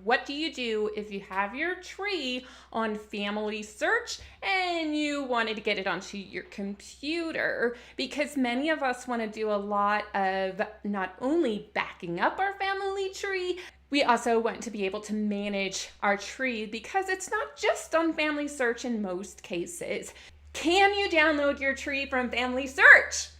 what do you do if you have your tree on FamilySearch and you wanted to get it onto your computer? Because many of us want to do a lot of not only backing up our family tree, we also want to be able to manage our tree because it's not just on FamilySearch in most cases. Can you download your tree from FamilySearch?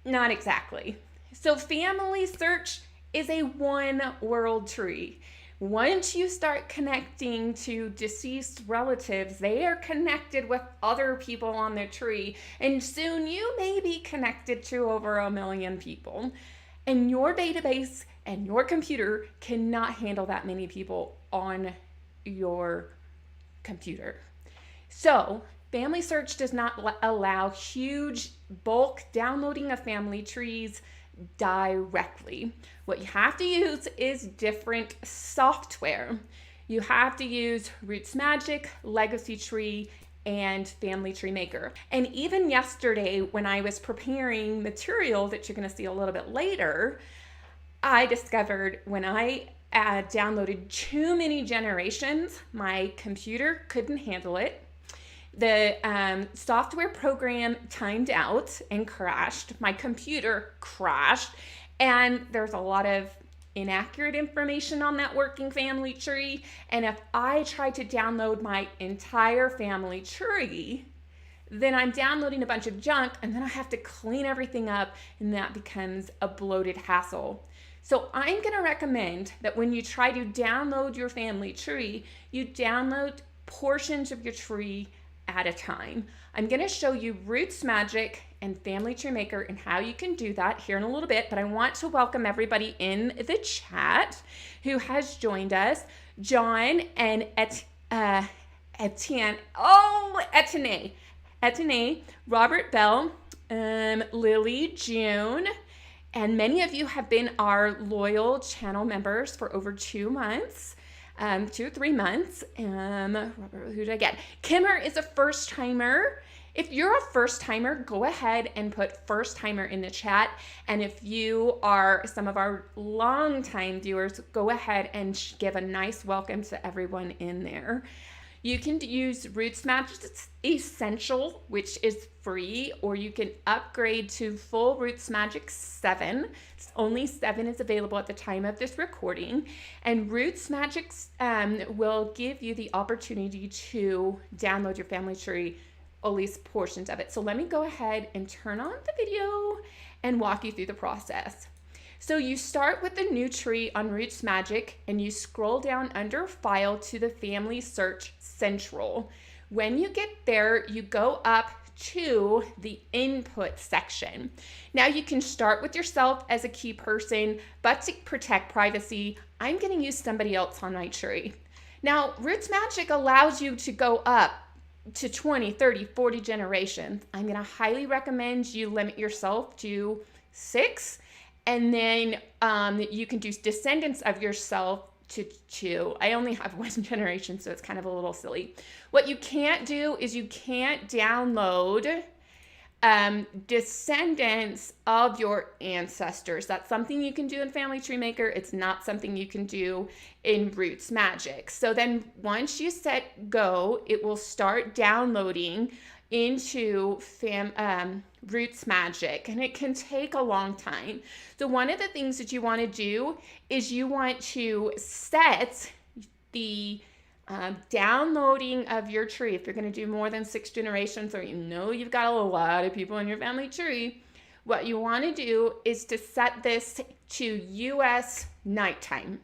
Not exactly. So FamilySearch is a one world tree. Once you start connecting to deceased relatives, they are connected with other people on their tree, and soon you may be connected to over 1 million people. And your database and your computer cannot handle that many people on your computer. So FamilySearch does not allow huge bulk downloading of family trees directly. What you have to use is different software. You have to use RootsMagic, Legacy Tree, and Family Tree Maker. And even yesterday, when I was preparing material that you're going to see a little bit later, I discovered when I downloaded too many generations, my computer couldn't handle it. The software program timed out and crashed. My computer crashed, and there's a lot of inaccurate information on that working family tree. And if I try to download my entire family tree, then I'm downloading a bunch of junk, and then I have to clean everything up, and that becomes a bloated hassle. So I'm going to recommend that when you try to download your family tree, you download portions of your tree at a time. I'm going to show you RootsMagic and Family Tree Maker and how you can do that here in a little bit, but I want to welcome everybody in the chat who has joined us. John and Etienne, Robert Bell, Lily, June, and many of you have been our loyal channel members for over 2 months. 2 or 3 months. Robert, who did I get? Kimmer is a first timer. If you're a first timer, go ahead and put first timer in the chat. And if you are some of our long time viewers, go ahead and give a nice welcome to everyone in there. You can use RootsMagic Essential, which is free, or you can upgrade to full RootsMagic 7. Only 7 is available at the time of this recording. And RootsMagic will give you the opportunity to download your family tree, at least portions of it. So let me go ahead and turn on the video and walk you through the process. So you start with the new tree on RootsMagic and you scroll down under File to the FamilySearch Central. When you get there, you go up to the Input section. Now you can start with yourself as a key person, but to protect privacy, I'm going to use somebody else on my tree. Now, RootsMagic allows you to go up to 20, 30, 40 generations. I'm going to highly recommend you limit yourself to 6. And then you can do descendants of yourself to 2. I only have 1 generation, so it's kind of a little silly. What you can't do is you can't download descendants of your ancestors. That's something you can do in Family Tree Maker. It's not something you can do in RootsMagic. So then once you set go, it will start downloading into RootsMagic, and it can take a long time. So one of the things that you want to do is you want to set the downloading of your tree. If you're going to do more than 6 generations, or you know you've got a lot of people in your family tree, what you want to do is to set this to US nighttime.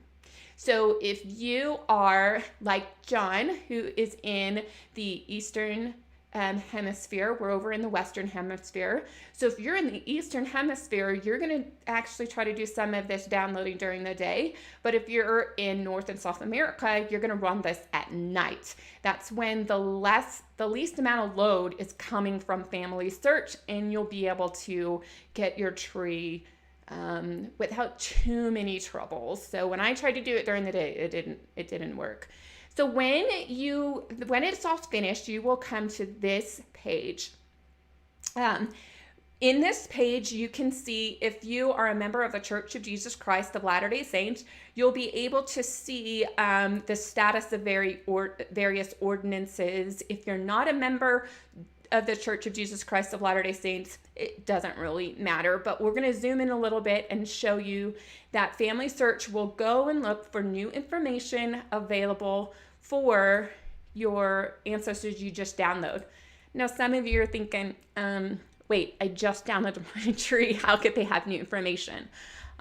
So if you are like John, who is in the Eastern hemisphere, we're over in the Western hemisphere. So if you're in the Eastern hemisphere, you're going to actually try to do some of this downloading during the day. But if you're in North and South America, you're going to run this at night. That's when the least amount of load is coming from FamilySearch, and you'll be able to get your tree without too many troubles. So when I tried to do it during the day, it didn't work. So when it's all finished, you will come to this page. In this page, you can see if you are a member of the Church of Jesus Christ of Latter-day Saints, you'll be able to see the status of various ordinances. If you're not a member of the Church of Jesus Christ of Latter-day Saints, it doesn't really matter, but we're going to zoom in a little bit and show you that FamilySearch will go and look for new information available for your ancestors you just download. Now, some of you are thinking, wait, I just downloaded my tree. How could they have new information?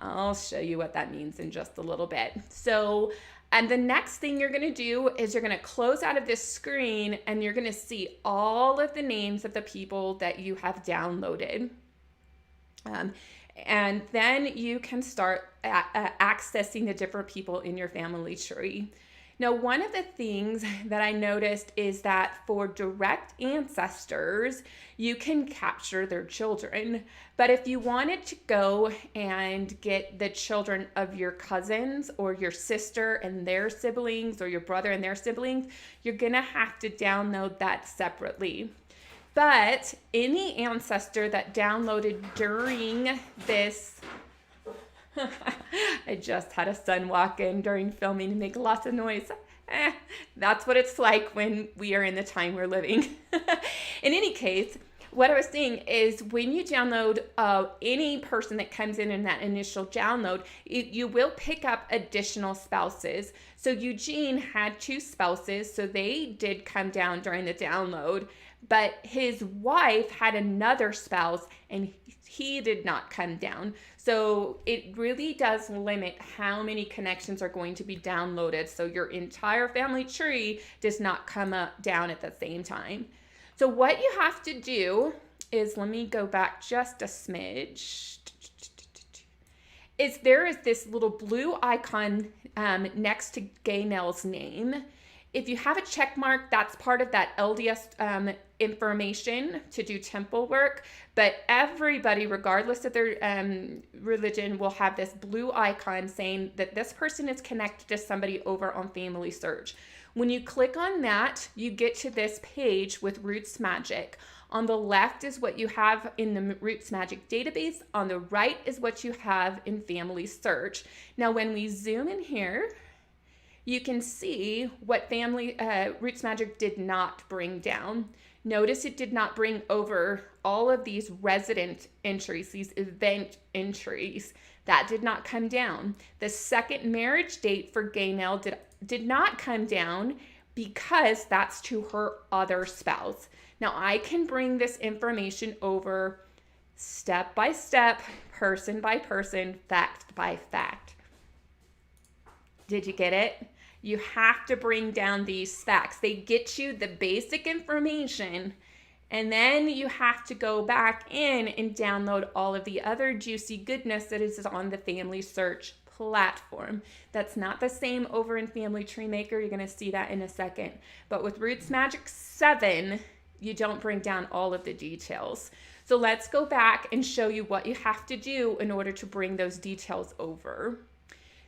I'll show you what that means in just a little bit. So, and the next thing you're going to do is you're going to close out of this screen and you're going to see all of the names of the people that you have downloaded. And then you can start accessing the different people in your family tree. Now, one of the things that I noticed is that for direct ancestors, you can capture their children. But if you wanted to go and get the children of your cousins or your sister and their siblings or your brother and their siblings, you're going to have to download that separately. But any ancestor that downloaded during this I just had a son walk in during filming and make lots of noise. That's what it's like when we are in the time we're living. In any case, what I was saying is when you download any person that comes in that initial download, you will pick up additional spouses. So Eugene had 2 spouses, so they did come down during the download, but his wife had another spouse and he did not come down. So it really does limit how many connections are going to be downloaded. So your entire family tree does not come down at the same time. So what you have to do is, let me go back just a smidge, is there is this little blue icon next to Gaynell's name. If you have a check mark, that's part of that LDS information to do temple work. But everybody, regardless of their religion, will have this blue icon saying that this person is connected to somebody over on FamilySearch. When you click on that, you get to this page with RootsMagic. On the left is what you have in the RootsMagic database. On the right is what you have in FamilySearch. Now, when we zoom in here, you can see what RootsMagic did not bring down. Notice it did not bring over all of these resident entries, these event entries. That did not come down. The second marriage date for Gaynell did not come down because that's to her other spouse. Now, I can bring this information over step by step, person by person, fact by fact. Did you get it? You have to bring down these facts. They get you the basic information, and then you have to go back in and download all of the other juicy goodness that is on the FamilySearch platform. That's not the same over in Family Tree Maker. You're going to see that in a second. But with RootsMagic 7, you don't bring down all of the details. So let's go back and show you what you have to do in order to bring those details over.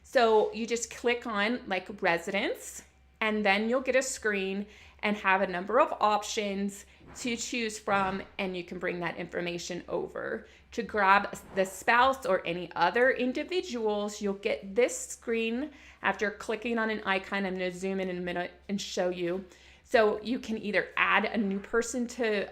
So you just click on like residence, and then you'll get a screen and have a number of options to choose from, and you can bring that information over. To grab the spouse or any other individuals, you'll get this screen after clicking on an icon. I'm going to zoom in a minute and show you. So you can either add a new person to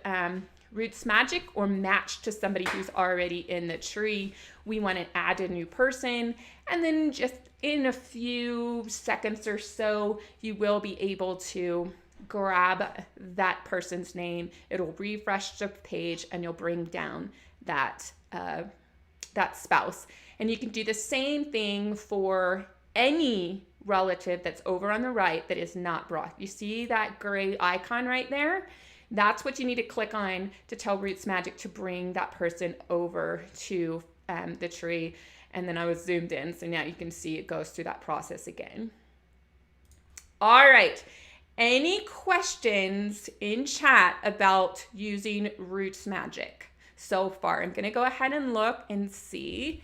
RootsMagic or match to somebody who's already in the tree. We want to add a new person, and then just in a few seconds or so, you will be able to grab that person's name. It'll refresh the page, and you'll bring down that spouse. And you can do the same thing for any relative that's over on the right that is not brought. You see that gray icon right there? That's what you need to click on to tell RootsMagic to bring that person over to the tree. And then I was zoomed in, so now you can see it goes through that process again. All right. Any questions in chat about using RootsMagic so far? I'm going to go ahead and look and see.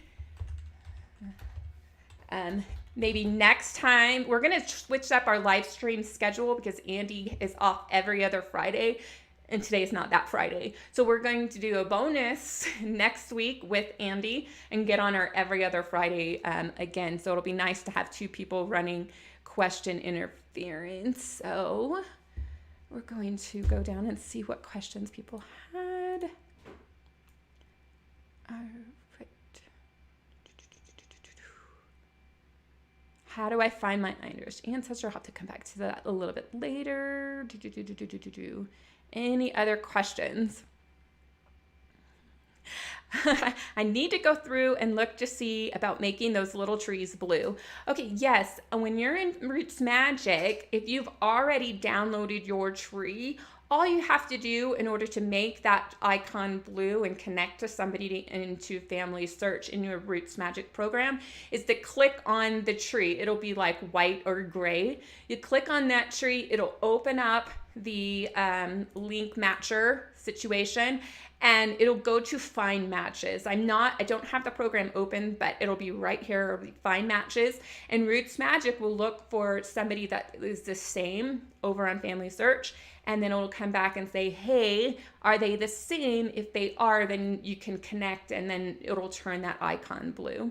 Maybe next time, we're going to switch up our live stream schedule because Andy is off every other Friday. and today is not that Friday. So we're going to do a bonus next week with Andy and get on our every other Friday again. So it'll be nice to have 2 people running question interference. So we're going to go down and see what questions people had. All right. How do I find my Irish ancestor? I'll have to come back to that a little bit later. Any other questions? I need to go through and look to see about making those little trees blue. Okay, yes, when you're in RootsMagic, if you've already downloaded your tree, all you have to do in order to make that icon blue and connect to somebody into FamilySearch in your RootsMagic program is to click on the tree. It'll be like white or gray. You click on that tree, it'll open up the link matcher situation, and it'll go to find matches. I don't have the program open, but it'll be right here. It'll be find matches, and RootsMagic will look for somebody that is the same over on FamilySearch, and then it'll come back and say, hey, are they the same? If they are, then you can connect, and then it'll turn that icon blue.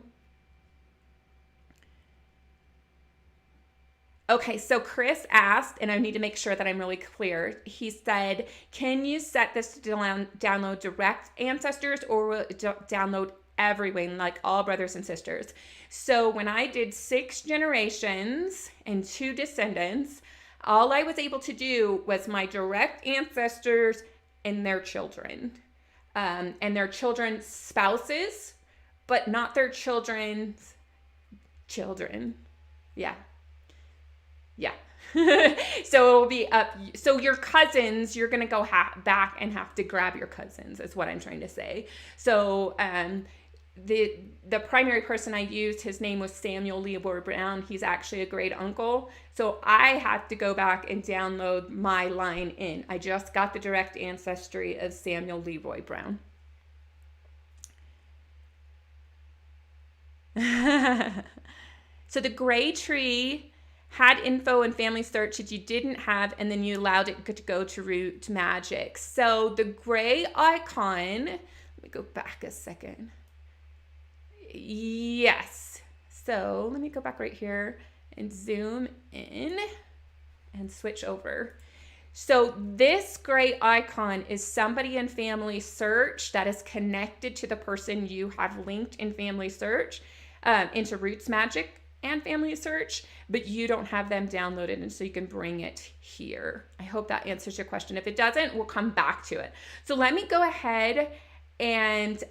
Okay, so Chris asked, and I need to make sure that I'm really clear. He said, can you set this to download direct ancestors, or will it download everyone, like all brothers and sisters? So when I did 6 generations and 2 descendants, all I was able to do was my direct ancestors and their children, and their children's spouses, but not their children's children. Yeah. So it'll be up. So your cousins, you're going to go back and have to grab your cousins, is what I'm trying to say. So the primary person I used, his name was Samuel Leroy Brown. He's actually a great uncle. So I had to go back and download my line in. I just got the direct ancestry of Samuel Leroy Brown. So the gray tree had info in FamilySearch that you didn't have, and then you allowed it to go to RootsMagic. So the gray icon, let me go back a second. Yes. So let me go back right here and zoom in and switch over. So this gray icon is somebody in FamilySearch that is connected to the person you have linked in FamilySearch into RootsMagic and FamilySearch, but you don't have them downloaded, and so you can bring it here. I hope that answers your question. If it doesn't, we'll come back to it. So let me go ahead and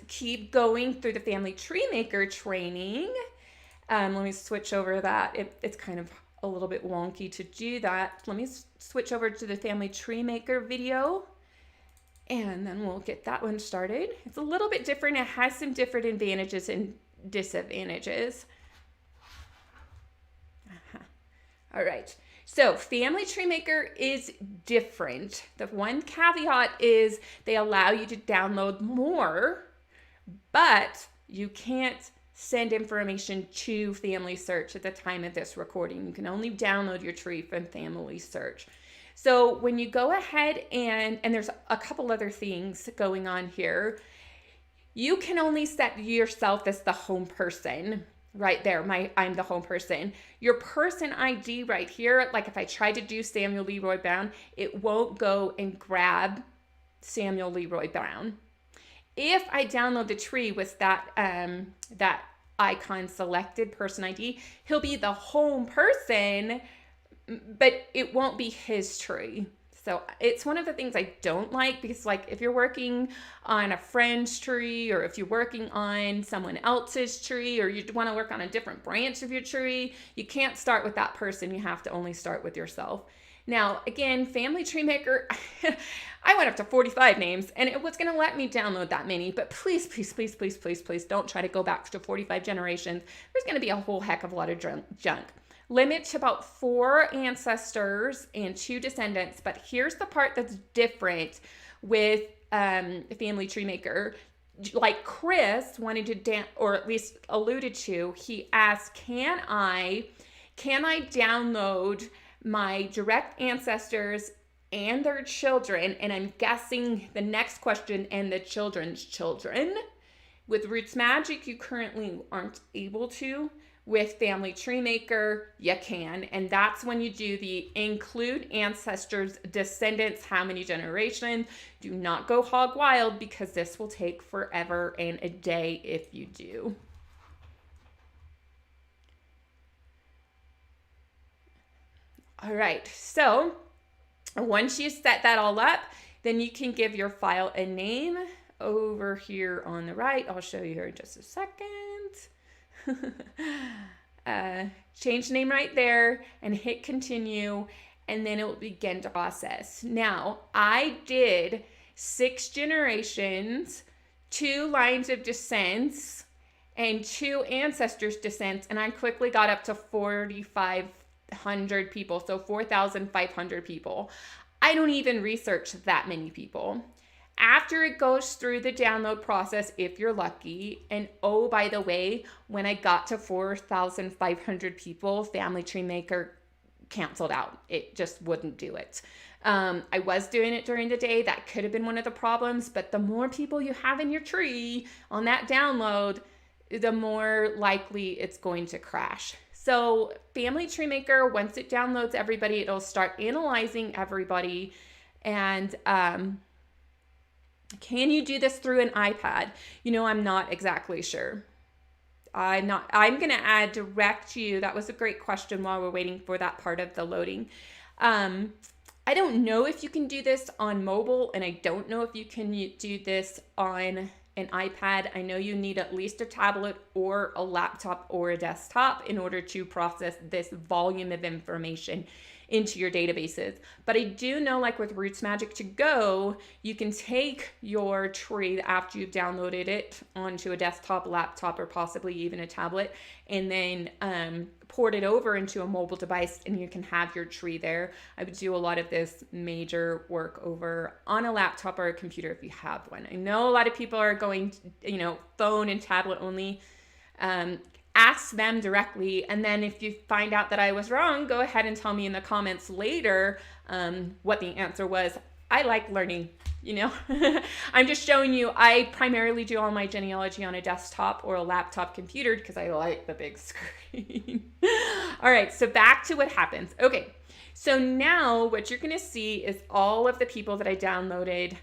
keep going through the Family Tree Maker training. Let me switch over that. It's kind of a little bit wonky to do that. Let me switch over to the Family Tree Maker video, and then we'll get that one started. It's a little bit different. It has some different advantages and disadvantages. All right. So Family Tree Maker is different. The one caveat is they allow you to download more, but you can't send information to FamilySearch at the time of this recording. You can only download your tree from FamilySearch. So when you go ahead and there's a couple other things going on here, you can only set yourself as the home person. Right there, I'm the home person. Your person ID right here, like if I try to do Samuel Leroy Brown, it won't go and grab Samuel Leroy Brown. If I download the tree with that icon selected, person ID, he'll be the home person, but it won't be his tree. So it's one of the things I don't like, because like if you're working on a friend's tree, or if you're working on someone else's tree, or you want to work on a different branch of your tree, you can't start with that person. You have to only start with yourself. Now, again, Family Tree Maker, I went up to 45 names and it was going to let me download that many, but please, please, please, please, please, please don't try to go back to 45 generations. There's going to be a whole heck of a lot of junk. Limit to about 4 ancestors and 2 descendants, but here's the part that's different with Family Tree Maker. Like Chris wanted to, or at least alluded to, he asked, can I download my direct ancestors and their children, and I'm guessing the next question, and the children's children. With RootsMagic, you currently aren't able to. With Family Tree Maker, you can, and that's when you do the include ancestors, descendants, how many generations. Do not go hog wild, because this will take forever and a day if you do. All right, so once you set that all up, then you can give your file a name. Over here on the right, I'll show you here in just a second. Change name right there and hit continue, and then it will begin to process. Now, I did 6 generations, 2 lines of descents, and 2 ancestors' descents, and I quickly got up to 4,500 people, so 4,500 people. I don't even research that many people. After it goes through the download process, if you're lucky, and oh, by the way, when I got to 4,500 people, Family Tree Maker canceled out. It just wouldn't do it. I was doing it during the day. That could have been one of the problems, but the more people you have in your tree on that download, the more likely it's going to crash. So Family Tree Maker, once it downloads everybody, it'll start analyzing everybody. And can you do this through an iPad? I'm not exactly sure. I'm going to direct you. That was a great question while we're waiting for that part of the loading. I don't know if you can do this on mobile, and I don't know if you can do this on an iPad. I know you need at least a tablet or a laptop or a desktop in order to process this volume of information into your databases. But I do know, like with RootsMagic to Go, you can take your tree after you've downloaded it onto a desktop, laptop, or possibly even a tablet, and then port it over into a mobile device, and you can have your tree there. I would do a lot of this major work over on a laptop or a computer if you have one. I know a lot of people are going, phone and tablet only. Ask them directly, and then if you find out that I was wrong, go ahead and tell me in the comments later what the answer was. I like learning, I'm just showing you. I primarily do all my genealogy on a desktop or a laptop computer because I like the big screen. All right, so back to what happens. Okay, so now what you're going to see is all of the people that I downloaded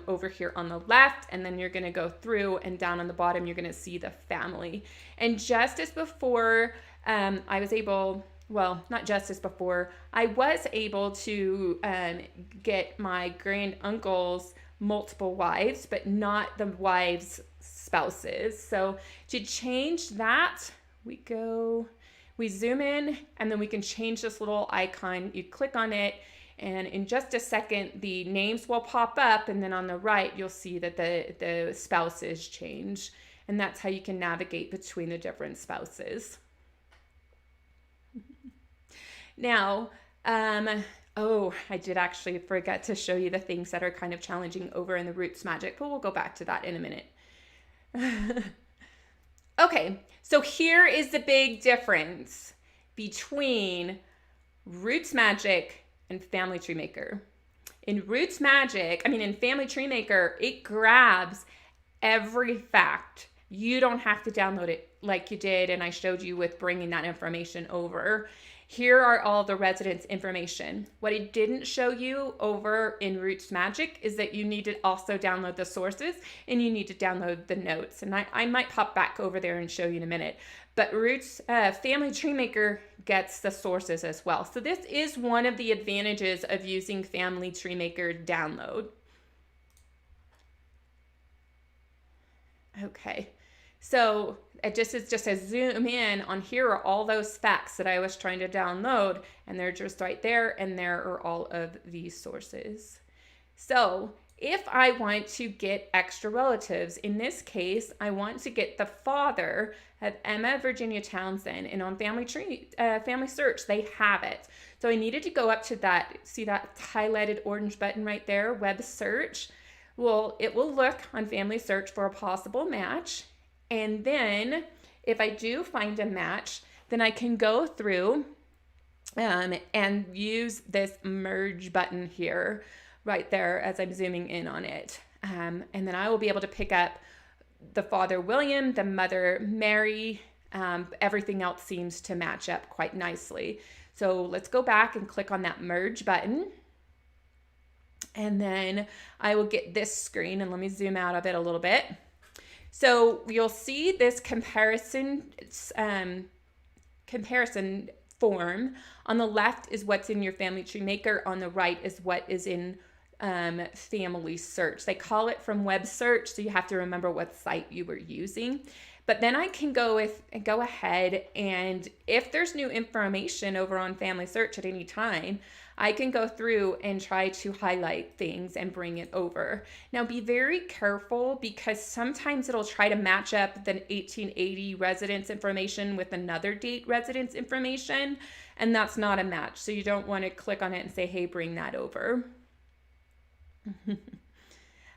over here on the left, and then you're going to go through, and down on the bottom you're going to see the family. And just as before, I was able to get my grand uncle's multiple wives, but not the wives' spouses. So to change that, we zoom in, and then we can change this little icon. You click on it, and in just a second, the names will pop up, and then on the right, you'll see that the spouses change. And that's how you can navigate between the different spouses. Now, I did actually forget to show you the things that are kind of challenging over in the RootsMagic, but we'll go back to that in a minute. Okay, so here is the big difference between RootsMagic and Family Tree Maker. In Family Tree Maker, it grabs every fact. You don't have to download it like you did, and I showed you with bringing that information over. Here are all the residents' information. What I didn't show you over in RootsMagic is that you need to also download the sources, and you need to download the notes. And I might pop back over there and show you in a minute. But Family Tree Maker gets the sources as well. So this is one of the advantages of using Family Tree Maker download. Okay, so this is just a zoom in on. Here are all those facts that I was trying to download, and they're just right there, and there are all of these sources. So if I want to get extra relatives, in this case, I want to get the father of Emma Virginia Townsend, and on FamilySearch, they have it. So I needed to go up to that, see that highlighted orange button right there, web search. Well, it will look on FamilySearch for a possible match. And then if I do find a match, then I can go through and use this merge button here, right there as I'm zooming in on it. And then I will be able to pick up the father William, the mother Mary. Everything else seems to match up quite nicely. So let's go back and click on that merge button. And then I will get this screen, and let me zoom out of it a little bit. So you'll see this comparison form. On the left is what's in your Family Tree Maker. On the right is what is in FamilySearch. They call it from web search, so you have to remember what site you were using. But then I can go ahead, and if there's new information over on FamilySearch at any time, I can go through and try to highlight things and bring it over. Now be very careful, because sometimes it'll try to match up the 1880 residence information with another date residence information, and that's not a match. So you don't want to click on it and say, hey, bring that over.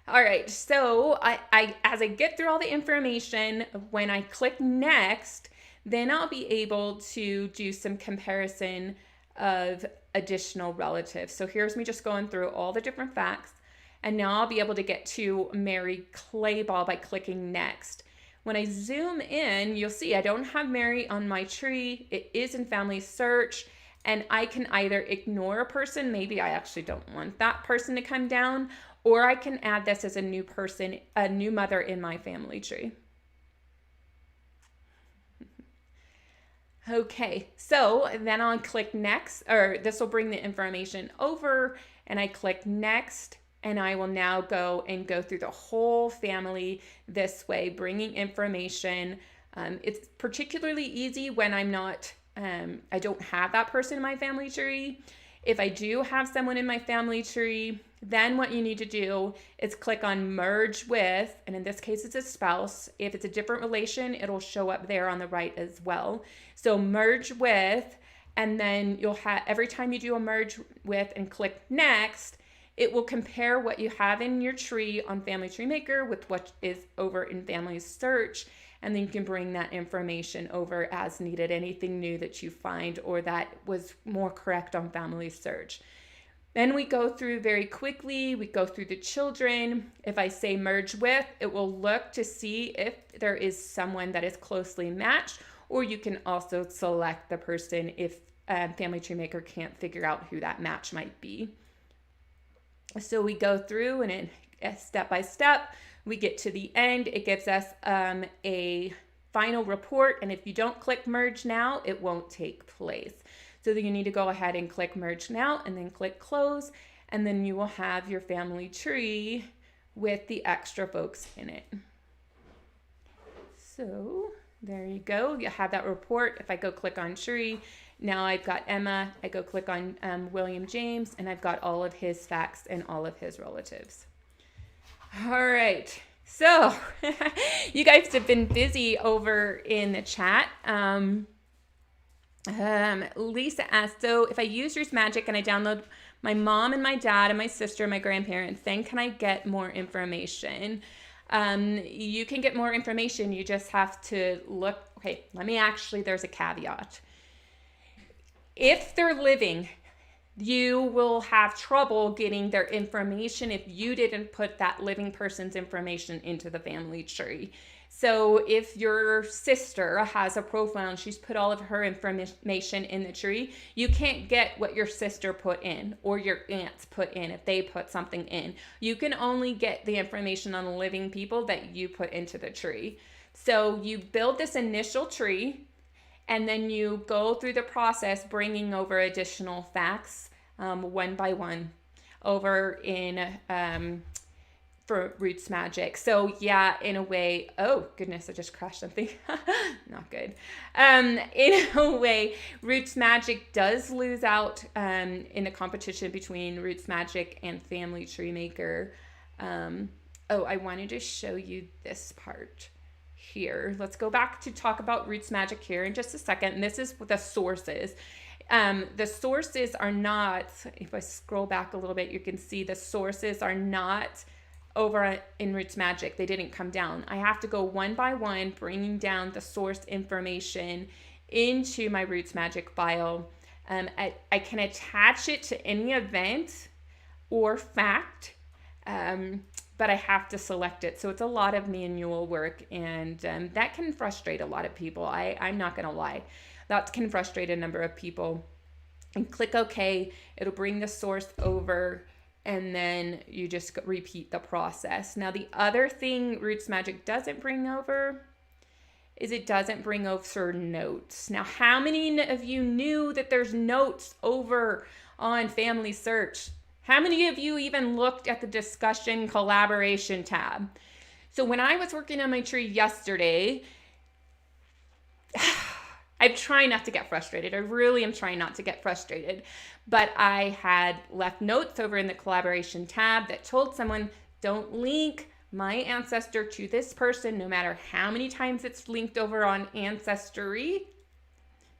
All right, so as I get through all the information, when I click next, then I'll be able to do some comparison of additional relatives. So here's me just going through all the different facts, and now I'll be able to get to Mary Clayball by clicking next. When I zoom in, you'll see I don't have Mary on my tree. It is in FamilySearch, and I can either ignore a person, maybe I actually don't want that person to come down, or I can add this as a new person, a new mother in my family tree. Okay, so then I'll click next, or this will bring the information over, and I click next, and I will now go through the whole family this way, bringing information. It's particularly easy when I'm not, I don't have that person in my family tree. If I do have someone in my family tree, then what you need to do is click on merge with, and in this case it's a spouse. If it's a different relation, it'll show up there on the right as well. So merge with, and then you'll have, every time you do a merge with and click next, it will compare what you have in your tree on Family Tree Maker with what is over in FamilySearch, and then you can bring that information over as needed, anything new that you find or that was more correct on FamilySearch. Then we go through very quickly, we go through the children. If I say merge with, it will look to see if there is someone that is closely matched, or you can also select the person if Family Tree Maker can't figure out who that match might be. So we go through, and step by step, we get to the end. It gives us a final report, and if you don't click merge now, it won't take place. So then you need to go ahead and click merge now, and then click close, and then you will have your family tree with the extra folks in it. So there you go. You have that report. If I go click on tree, now I've got Emma. I go click on William James, and I've got all of his facts and all of his relatives. All right. So you guys have been busy over in the chat. Lisa asked, so if I use RootsMagic and I download my mom and my dad and my sister and my grandparents, then can I get more information? You can get more information. You just have to look. Okay, there's a caveat. If they're living, you will have trouble getting their information if you didn't put that living person's information into the family tree. So if your sister has a profile and she's put all of her information in the tree, you can't get what your sister put in or your aunts put in if they put something in. You can only get the information on the living people that you put into the tree. So you build this initial tree, and then you go through the process bringing over additional facts one by one over in for RootsMagic. So yeah, in a way, oh goodness, I just crashed something. Not good. In a way, RootsMagic does lose out in a competition between RootsMagic and Family Tree Maker. Oh, I wanted to show you this part here. Let's go back to talk about RootsMagic here in just a second. And this is the sources. The sources are not, if I scroll back a little bit, you can see the sources are not over in RootsMagic. They didn't come down. I have to go one by one, bringing down the source information into my RootsMagic file. I can attach it to any event or fact, but I have to select it. So it's a lot of manual work, and that can frustrate a lot of people. I'm not going to lie. That can frustrate a number of people. And click OK. It'll bring the source over, and then you just repeat the process. Now, the other thing RootsMagic doesn't bring over is it doesn't bring over notes. Now, how many of you knew that there's notes over on FamilySearch? How many of you even looked at the discussion collaboration tab? So when I was working on my tree yesterday, I'm trying not to get frustrated. I really am trying not to get frustrated. But I had left notes over in the collaboration tab that told someone, don't link my ancestor to this person, no matter how many times it's linked over on Ancestry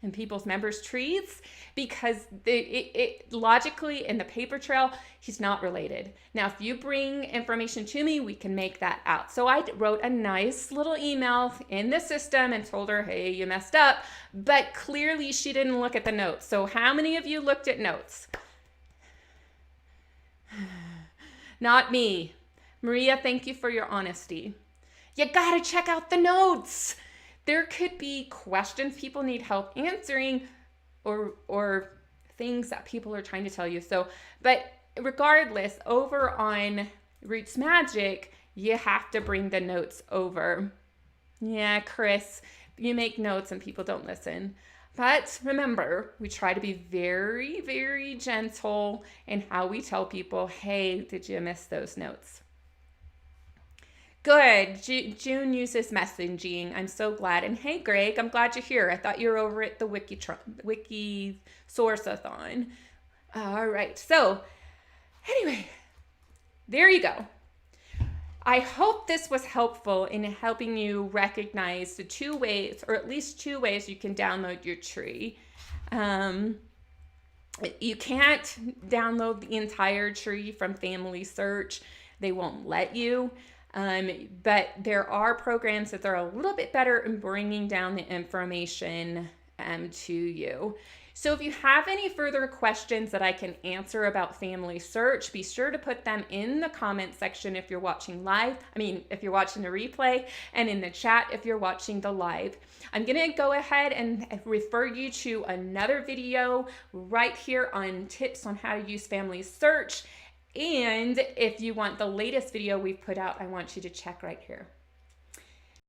and people's members trees, because it logically in the paper trail, he's not related. Now, if you bring information to me, we can make that out. So I wrote a nice little email in the system and told her, hey, you messed up, but clearly she didn't look at the notes. So how many of you looked at notes? Not me. Maria, thank you for your honesty. You gotta check out the notes. There could be questions people need help answering, or things that people are trying to tell you. So, but regardless, over on RootsMagic, you have to bring the notes over. Yeah, Chris, you make notes and people don't listen. But remember, we try to be very, very gentle in how we tell people, hey, did you miss those notes? Good. June uses messaging. I'm so glad. And hey, Greg, I'm glad you're here. I thought you were over at the Wiki Source-a-thon. All right. So anyway, there you go. I hope this was helpful in helping you recognize the 2 ways, or at least 2 ways you can download your tree. You can't download the entire tree from FamilySearch. They won't let you. But there are programs that are a little bit better in bringing down the information to you. So if you have any further questions that I can answer about FamilySearch, be sure to put them in the comment section if you're watching live. If you're watching the replay, and in the chat if you're watching the live. I'm going to go ahead and refer you to another video right here on tips on how to use FamilySearch. And if you want the latest video we've put out, I want you to check right here.